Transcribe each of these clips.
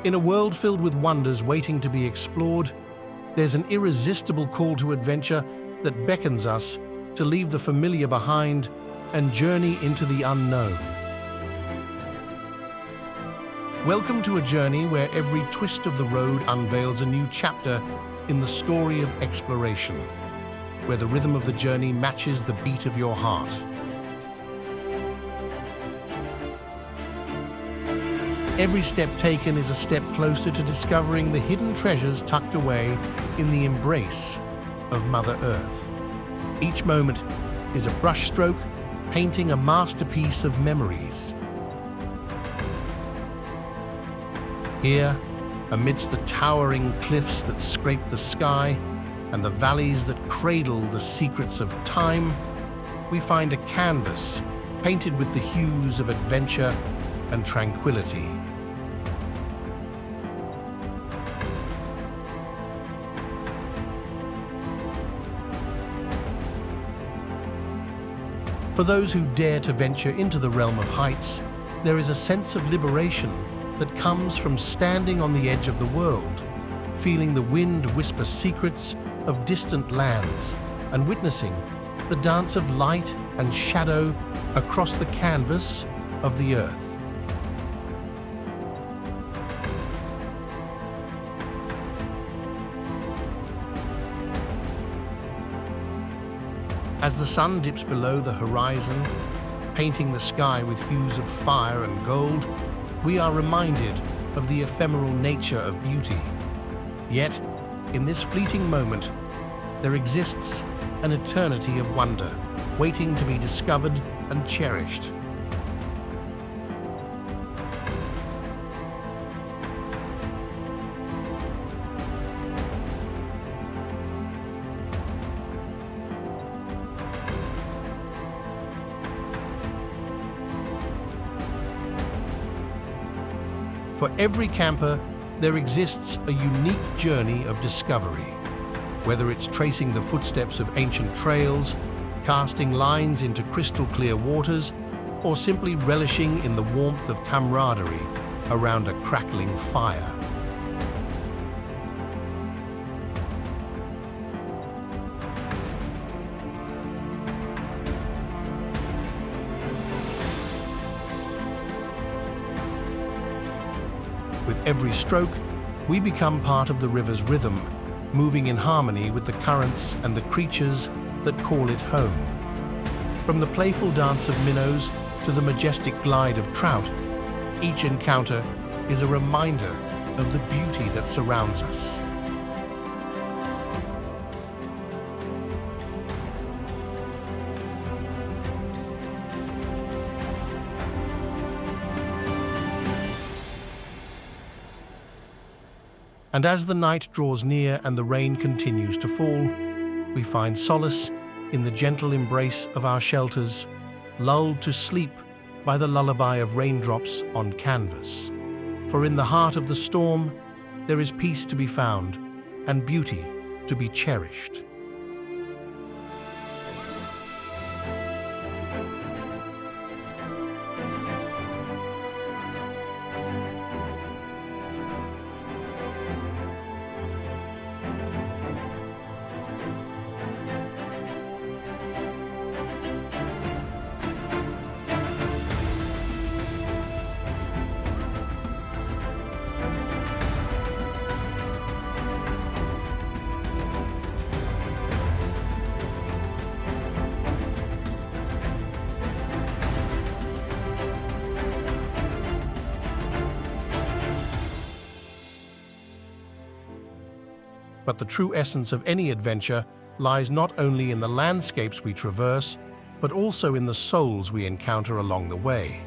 In a world filled with wonders waiting to be explored, there's an irresistible call to adventure that beckons us to leave the familiar behind and journey into the unknown. Welcome to a journey where every twist of the road unveils a new chapter in the story of exploration, where the rhythm of the journey matches the beat of your heart. Every step taken is a step closer to discovering the hidden treasures tucked away in the embrace of Mother Earth. Each moment is a brushstroke painting a masterpiece of memories. Here, amidst the towering cliffs that scrape the sky and the valleys that cradle the secrets of time, we find a canvas painted with the hues of adventure and tranquility. For those who dare to venture into the realm of heights, there is a sense of liberation that comes from standing on the edge of the world, feeling the wind whisper secrets of distant lands and witnessing the dance of light and shadow across the canvas of the earth. As the sun dips below the horizon, painting the sky with hues of fire and gold, we are reminded of the ephemeral nature of beauty. Yet, in this fleeting moment, there exists an eternity of wonder, waiting to be discovered and cherished. For every camper, there exists a unique journey of discovery. Whether it's tracing the footsteps of ancient trails, casting lines into crystal-clear waters, or simply relishing in the warmth of camaraderie around a crackling fire. With every stroke, we become part of the river's rhythm, moving in harmony with the currents and the creatures that call it home. From the playful dance of minnows to the majestic glide of trout, each encounter is a reminder of the beauty that surrounds us. And as the night draws near and the rain continues to fall, we find solace in the gentle embrace of our shelters, lulled to sleep by the lullaby of raindrops on canvas. For in the heart of the storm, there is peace to be found and beauty to be cherished. But the true essence of any adventure lies not only in the landscapes we traverse, but also in the souls we encounter along the way,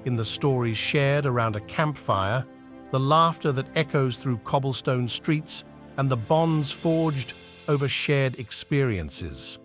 in the stories shared around a campfire, the laughter that echoes through cobblestone streets, and the bonds forged over shared experiences.